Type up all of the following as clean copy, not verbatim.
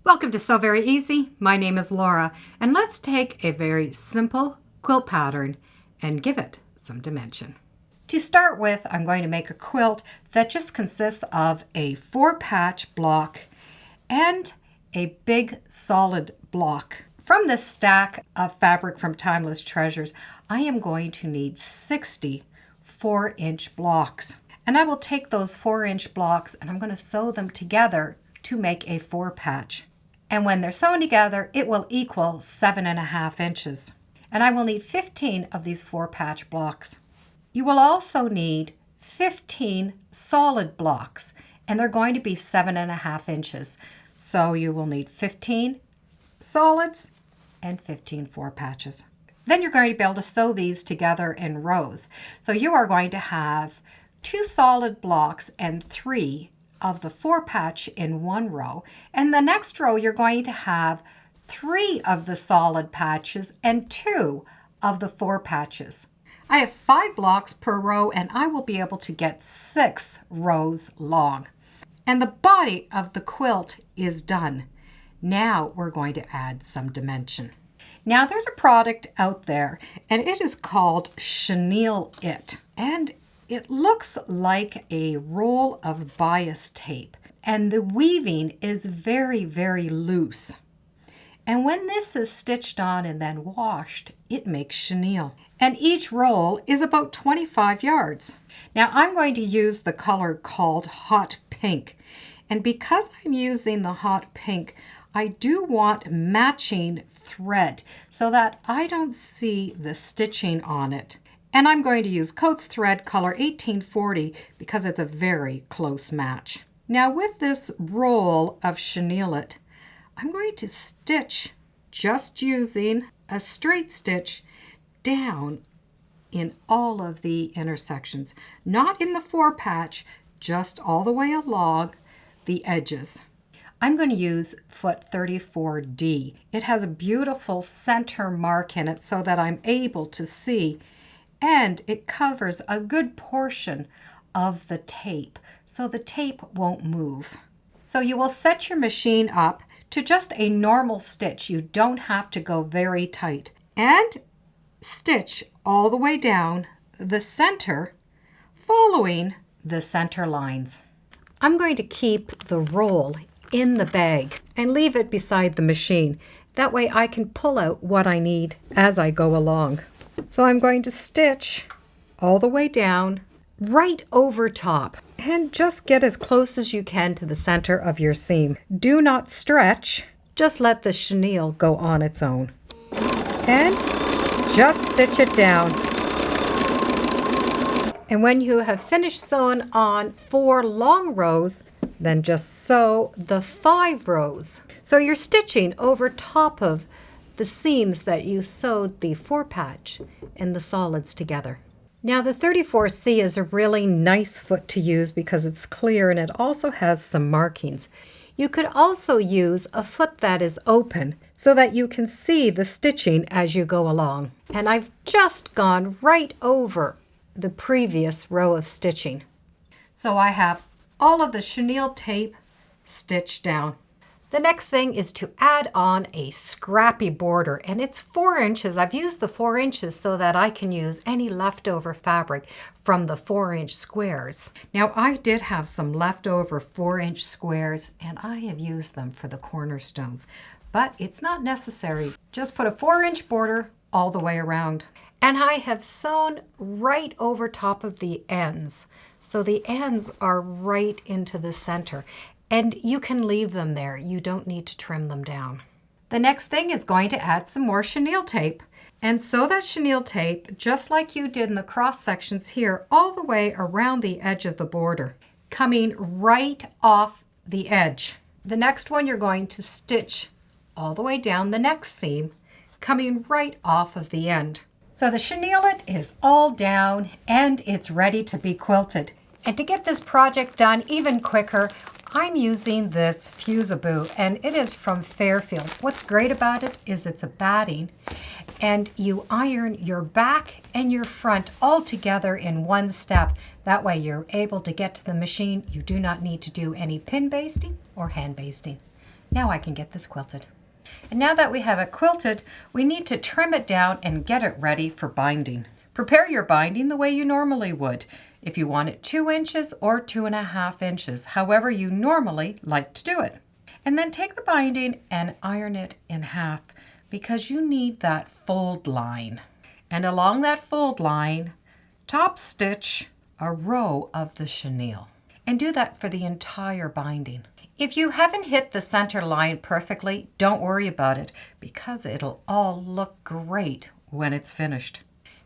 Welcome to Sew Very Easy. My name is Laura, and let's take a very simple quilt pattern and give it some dimension. To start with, I'm going to make a quilt that just consists of a 4-patch block and a big solid block. From this stack of fabric from Timeless Treasures, I am going to need 60 4-inch blocks. And I will take those 4-inch blocks and I'm going to sew them together to make a 4-patch. And when they're sewn together, it will equal 7.5 inches. And I will need 15 of these 4-patch blocks. You will also need 15 solid blocks, and they're going to be 7.5 inches. So you will need 15 solids and 15 4-patches. Then you're going to be able to sew these together in rows. So you are going to have 2 solid blocks and 3 of the 4-patch in one row. And the next row you're going to have 3 of the solid patches and 2 of the 4 patches. I have 5 blocks per row and I will be able to get 6 rows long. And the body of the quilt is done. Now we're going to add some dimension. Now there's a product out there and it is called Chenille-it. And it looks like a roll of bias tape. And the weaving is very, very loose. And when this is stitched on and then washed, it makes chenille. And each roll is about 25 yards. Now I'm going to use the color called Hot Pink. And because I'm using the hot pink, I do want matching thread so that I don't see the stitching on it. And I'm going to use Coats thread color 1840 because it's a very close match. Now with this roll of Chenille-it, I'm going to stitch just using a straight stitch down in all of the intersections, not in the 4-patch, just all the way along the edges. I'm going to use foot 34D. It has a beautiful center mark in it so that I'm able to see, and it covers a good portion of the tape, so the tape won't move. So you will set your machine up to just a normal stitch. You don't have to go very tight. And stitch all the way down the center, following the center lines. I'm going to keep the roll in the bag and leave it beside the machine. That way I can pull out what I need as I go along. So I'm going to stitch all the way down, right over top, and just get as close as you can to the center of your seam. Do not stretch, just let the chenille go on its own. And just stitch it down. And when you have finished sewing on 4 long rows, then just sew the 5 rows. So you're stitching over top of the seams that you sewed the 4-patch and the solids together. Now the 34C is a really nice foot to use because it's clear and it also has some markings. You could also use a foot that is open so that you can see the stitching as you go along. And I've just gone right over the previous row of stitching. So I have all of the chenille tape stitched down. The next thing is to add on a scrappy border, and it's 4 inches. I've used the 4 inches so that I can use any leftover fabric from the 4-inch squares. Now I did have some leftover 4-inch squares and I have used them for the cornerstones, but it's not necessary. Just put a 4-inch border all the way around. And I have sewn right over top of the ends. So the ends are right into the center. And you can leave them there. You don't need to trim them down. The next thing is going to add some more chenille tape. And sew that chenille tape, just like you did in the cross sections here, all the way around the edge of the border, coming right off the edge. The next one you're going to stitch all the way down the next seam, coming right off of the end. So the Chenille-it is all down and it's ready to be quilted. And to get this project done even quicker, I'm using this Fusaboo, and it is from Fairfield. What's great about it is it's a batting, and you iron your back and your front all together in one step. That way you're able to get to the machine. You do not need to do any pin basting or hand basting. Now I can get this quilted. And now that we have it quilted, we need to trim it down and get it ready for binding. Prepare your binding the way you normally would. If you want it 2 inches or 2.5 inches, however you normally like to do it. And then take the binding and iron it in half because you need that fold line. And along that fold line, top stitch a row of the chenille. And do that for the entire binding. If you haven't hit the center line perfectly, don't worry about it because it'll all look great when it's finished.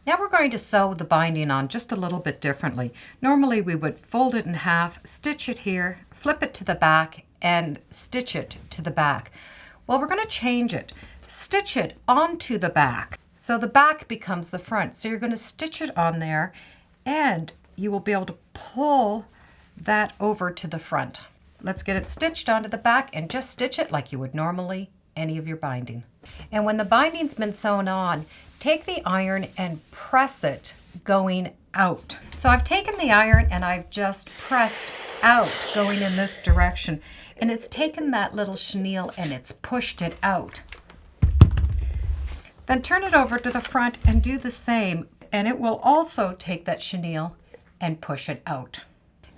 Now we're going to sew the binding on just a little bit differently. Normally we would fold it in half, stitch it here, flip it to the back, and stitch it to the back. Well, we're going to change it. Stitch it onto the back. So the back becomes the front. So you're going to stitch it on there and you will be able to pull that over to the front. Let's get it stitched onto the back and just stitch it like you would normally any of your binding. And when the binding's been sewn on, take the iron and press it going out. So I've taken the iron and I've just pressed out going in this direction. And it's taken that little chenille and it's pushed it out. Then turn it over to the front and do the same. And it will also take that chenille and push it out.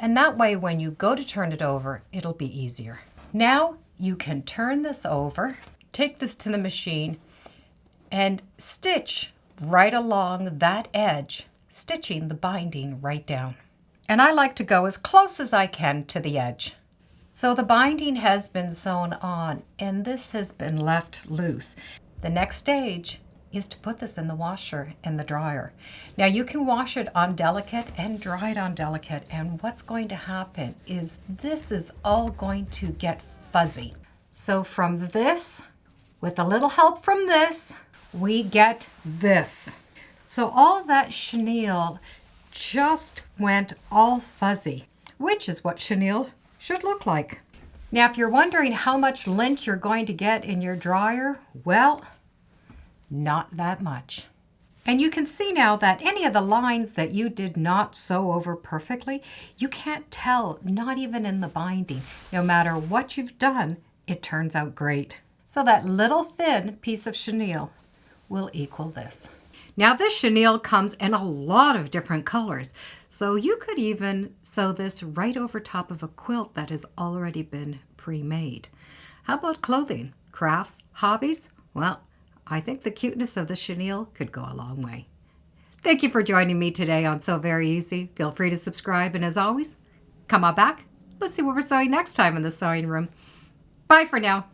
And that way when you go to turn it over, it'll be easier. Now you can turn this over, take this to the machine, and stitch right along that edge, stitching the binding right down. And I like to go as close as I can to the edge. So the binding has been sewn on and this has been left loose. The next stage is to put this in the washer and the dryer. Now you can wash it on delicate and dry it on delicate, and what's going to happen is this is all going to get fuzzy. So from this, with a little help from this, we get this. So all that chenille just went all fuzzy, which is what chenille should look like. Now if you're wondering how much lint you're going to get in your dryer, well, not that much. And you can see now that any of the lines that you did not sew over perfectly, you can't tell, not even in the binding. No matter what you've done, it turns out great. So that little thin piece of chenille will equal this. Now this chenille comes in a lot of different colors, so you could even sew this right over top of a quilt that has already been pre-made. How about clothing, crafts, hobbies? Well, I think the cuteness of the chenille could go a long way. Thank you for joining me today on Sew Very Easy. Feel free to subscribe, and as always, come on back. Let's see what we're sewing next time in the sewing room. Bye for now.